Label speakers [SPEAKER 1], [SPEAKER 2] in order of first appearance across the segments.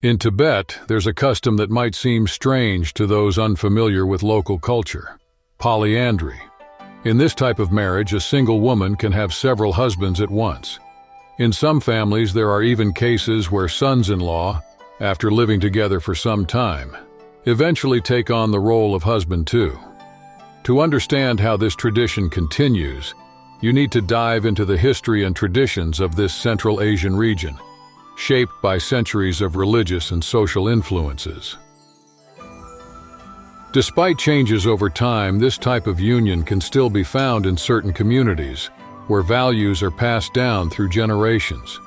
[SPEAKER 1] In Tibet, there's a custom that might seem strange to those unfamiliar with local culture: polyandry. In this type of marriage, a single woman can have several husbands at once. In some families, there are even cases where sons-in-law, after living together for some time, eventually take on the role of husband too. To understand how this tradition continues, you need to dive into the history and traditions of this Central Asian region, shaped by centuries of religious and social influences. Despite changes over time, this type of union can still be found in certain communities, where values are passed down through generations.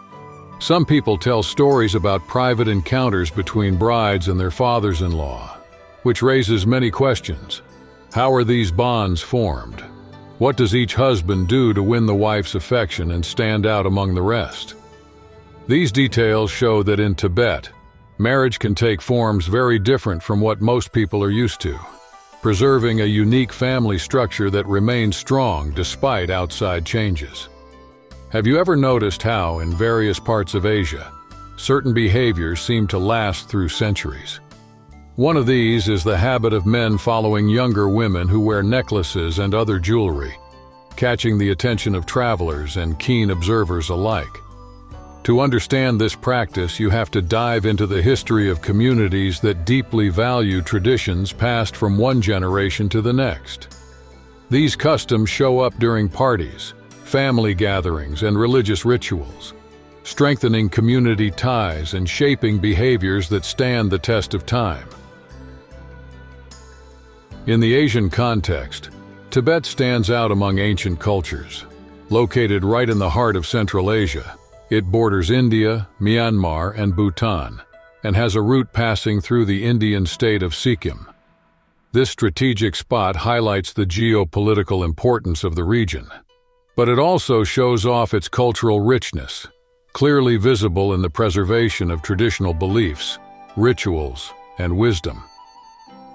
[SPEAKER 1] Some people tell stories about private encounters between brides and their fathers-in-law, which raises many questions. How are these bonds formed? What does each husband do to win the wife's affection and stand out among the rest? These details show that in Tibet, marriage can take forms very different from what most people are used to, preserving a unique family structure that remains strong despite outside changes. Have you ever noticed how, in various parts of Asia, certain behaviors seem to last through centuries? One of these is the habit of men following younger women who wear necklaces and other jewelry, catching the attention of travelers and keen observers alike. To understand this practice, you have to dive into the history of communities that deeply value traditions passed from one generation to the next. These customs show up during parties, family gatherings, and religious rituals, strengthening community ties and shaping behaviors that stand the test of time. In the Asian context, Tibet stands out among ancient cultures. Located right in the heart of Central Asia, it borders India, Myanmar, and Bhutan, and has a route passing through the Indian state of Sikkim. This strategic spot highlights the geopolitical importance of the region, but it also shows off its cultural richness, clearly visible in the preservation of traditional beliefs, rituals, and wisdom.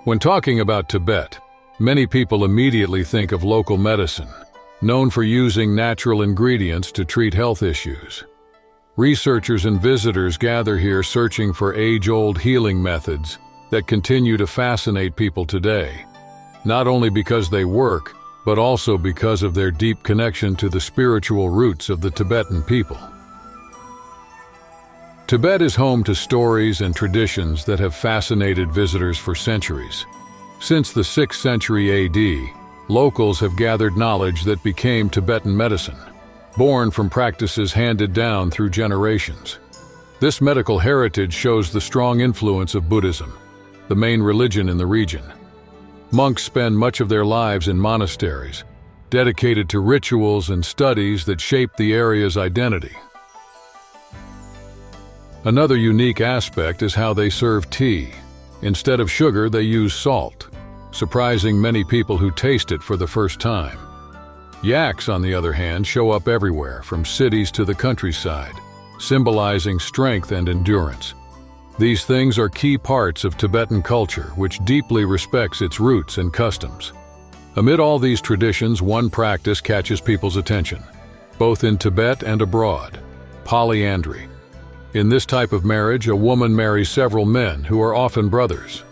[SPEAKER 1] When talking about Tibet, many people immediately think of local medicine, known for using natural ingredients to treat health issues. Researchers and visitors gather here searching for age-old healing methods that continue to fascinate people today, not only because they work, but also because of their deep connection to the spiritual roots of the Tibetan people. Tibet is home to stories and traditions that have fascinated visitors for centuries. Since the 6th century AD, locals have gathered knowledge that became Tibetan medicine, born from practices handed down through generations. This medical heritage shows the strong influence of Buddhism, the main religion in the region. Monks spend much of their lives in monasteries, dedicated to rituals and studies that shape the area's identity. Another unique aspect is how they serve tea. Instead of sugar, they use salt, surprising many people who taste it for the first time. Yaks, on the other hand, show up everywhere, from cities to the countryside, symbolizing strength and endurance. These things are key parts of Tibetan culture, which deeply respects its roots and customs. Amid all these traditions, one practice catches people's attention, both in Tibet and abroad: polyandry. In this type of marriage, a woman marries several men who are often brothers.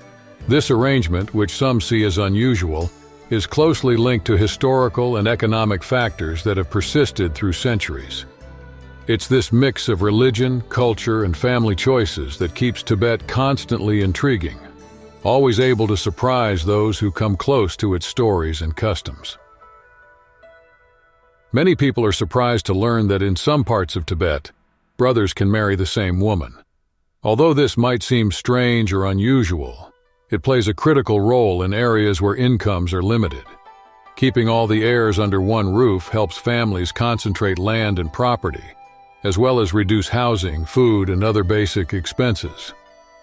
[SPEAKER 1] This arrangement, which some see as unusual, is closely linked to historical and economic factors that have persisted through centuries. It's this mix of religion, culture, and family choices that keeps Tibet constantly intriguing, always able to surprise those who come close to its stories and customs. Many people are surprised to learn that in some parts of Tibet, brothers can marry the same woman. Although this might seem strange or unusual, it plays a critical role in areas where incomes are limited. Keeping all the heirs under one roof helps families concentrate land and property, as well as reduce housing, food, and other basic expenses.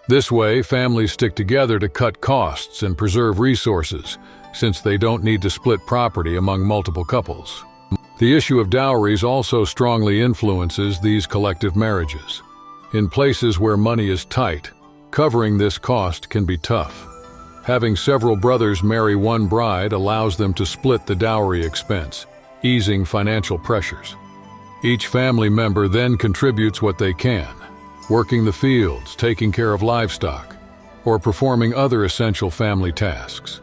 [SPEAKER 1] This way, families stick together to cut costs and preserve resources, since they don't need to split property among multiple couples. The issue of dowries also strongly influences these collective marriages. In places where money is tight, covering this cost can be tough. Having several brothers marry one bride allows them to split the dowry expense, easing financial pressures. Each family member then contributes what they can, working the fields, taking care of livestock, or performing other essential family tasks.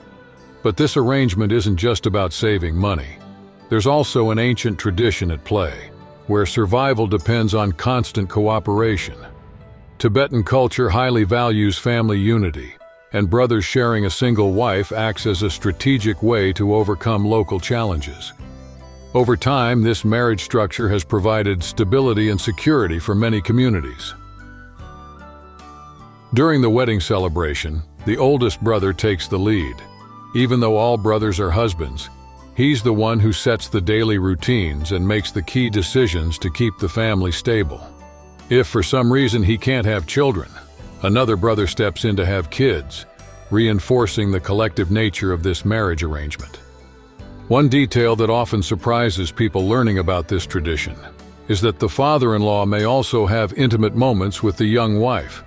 [SPEAKER 1] But this arrangement isn't just about saving money. There's also an ancient tradition at play, where survival depends on constant cooperation. Tibetan culture highly values family unity, and brothers sharing a single wife acts as a strategic way to overcome local challenges. Over time, this marriage structure has provided stability and security for many communities. During the wedding celebration, the oldest brother takes the lead. Even though all brothers are husbands, he's the one who sets the daily routines and makes the key decisions to keep the family stable. If for some reason he can't have children, another brother steps in to have kids, reinforcing the collective nature of this marriage arrangement. One detail that often surprises people learning about this tradition is that the father-in-law may also have intimate moments with the young wife.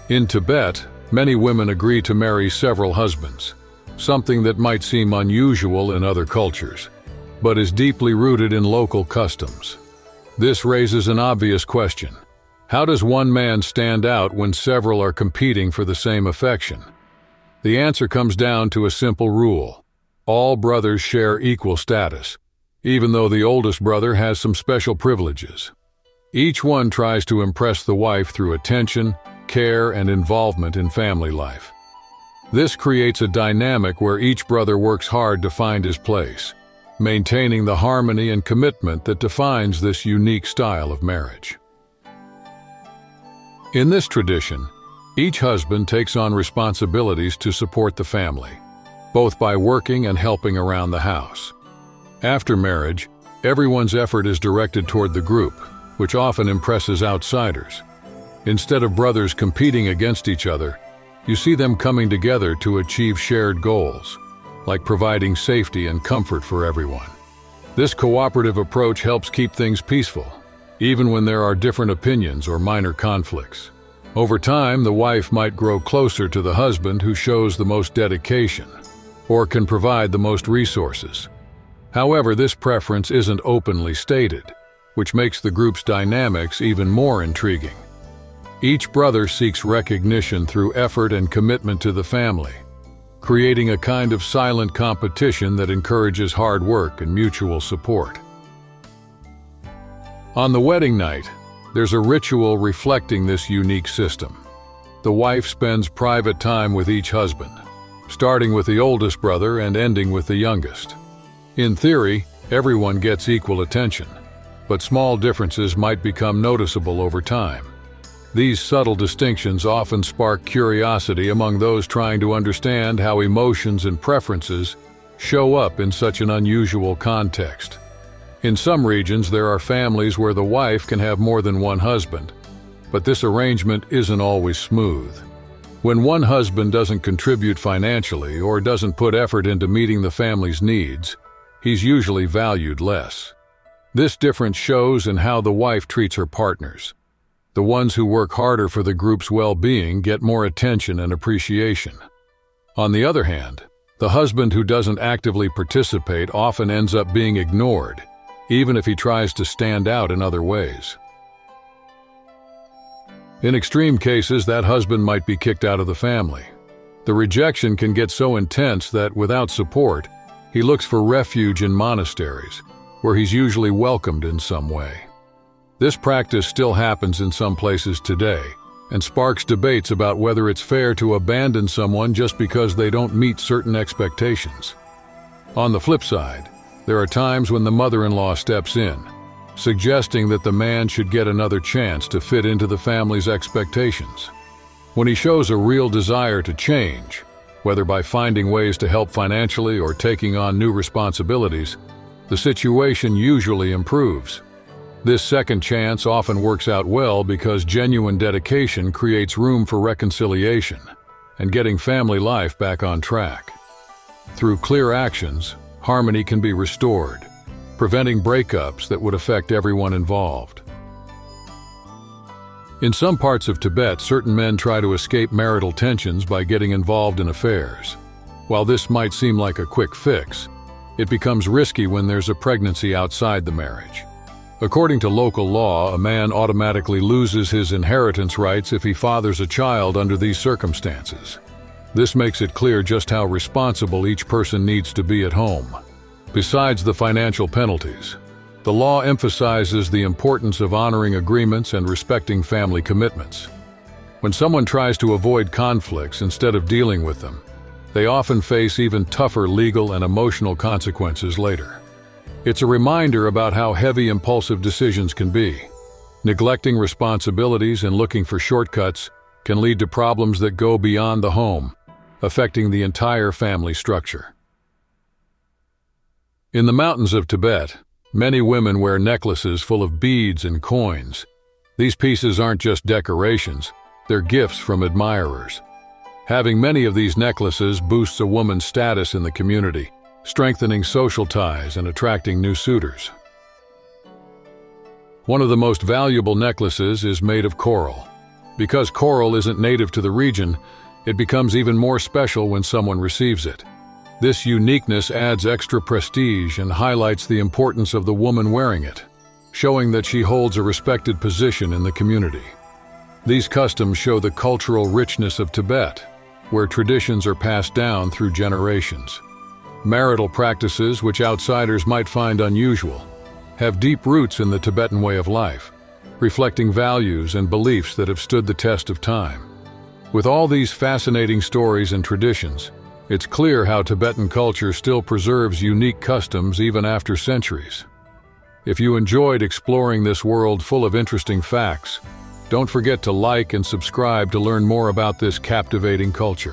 [SPEAKER 1] In Tibet, many women agree to marry several husbands, something that might seem unusual in other cultures, but is deeply rooted in local customs. This raises an obvious question. How does one man stand out when several are competing for the same affection? The answer comes down to a simple rule. All brothers share equal status, even though the oldest brother has some special privileges. Each one tries to impress the wife through attention, care, and involvement in family life. This creates a dynamic where each brother works hard to find his place, maintaining the harmony and commitment that defines this unique style of marriage. In this tradition, each husband takes on responsibilities to support the family, both by working and helping around the house. After marriage, everyone's effort is directed toward the group, which often impresses outsiders. Instead of brothers competing against each other, you see them coming together to achieve shared goals, like providing safety and comfort for everyone. This cooperative approach helps keep things peaceful, even when there are different opinions or minor conflicts. Over time, the wife might grow closer to the husband who shows the most dedication, or can provide the most resources. However, this preference isn't openly stated, which makes the group's dynamics even more intriguing. Each brother seeks recognition through effort and commitment to the family, creating a kind of silent competition that encourages hard work and mutual support. On the wedding night, there's a ritual reflecting this unique system. The wife spends private time with each husband, starting with the oldest brother and ending with the youngest. In theory, everyone gets equal attention, but small differences might become noticeable over time. These subtle distinctions often spark curiosity among those trying to understand how emotions and preferences show up in such an unusual context. In some regions, there are families where the wife can have more than one husband, but this arrangement isn't always smooth. When one husband doesn't contribute financially or doesn't put effort into meeting the family's needs, he's usually valued less. This difference shows in how the wife treats her partners. The ones who work harder for the group's well-being get more attention and appreciation. On the other hand, the husband who doesn't actively participate often ends up being ignored, even if he tries to stand out in other ways. In extreme cases, that husband might be kicked out of the family. The rejection can get so intense that, without support, he looks for refuge in monasteries, where he's usually welcomed in some way. This practice still happens in some places today, and sparks debates about whether it's fair to abandon someone just because they don't meet certain expectations. On the flip side, there are times when the mother-in-law steps in, suggesting that the man should get another chance to fit into the family's expectations. When he shows a real desire to change, whether by finding ways to help financially or taking on new responsibilities, the situation usually improves. This second chance often works out well because genuine dedication creates room for reconciliation and getting family life back on track. Through clear actions, harmony can be restored, preventing breakups that would affect everyone involved. In some parts of Tibet, certain men try to escape marital tensions by getting involved in affairs. While this might seem like a quick fix, it becomes risky when there's a pregnancy outside the marriage. According to local law, a man automatically loses his inheritance rights if he fathers a child under these circumstances. This makes it clear just how responsible each person needs to be at home. Besides the financial penalties, the law emphasizes the importance of honoring agreements and respecting family commitments. When someone tries to avoid conflicts instead of dealing with them, they often face even tougher legal and emotional consequences later. It's a reminder about how heavy impulsive decisions can be. Neglecting responsibilities and looking for shortcuts can lead to problems that go beyond the home, affecting the entire family structure. In the mountains of Tibet, many women wear necklaces full of beads and coins. These pieces aren't just decorations, they're gifts from admirers. Having many of these necklaces boosts a woman's status in the community, strengthening social ties and attracting new suitors. One of the most valuable necklaces is made of coral. Because coral isn't native to the region, it becomes even more special when someone receives it. This uniqueness adds extra prestige and highlights the importance of the woman wearing it, showing that she holds a respected position in the community. These customs show the cultural richness of Tibet, where traditions are passed down through generations. Marital practices, which outsiders might find unusual, have deep roots in the Tibetan way of life, reflecting values and beliefs that have stood the test of time. With all these fascinating stories and traditions, it's clear how Tibetan culture still preserves unique customs even after centuries. If you enjoyed exploring this world full of interesting facts, don't forget to like and subscribe to learn more about this captivating culture.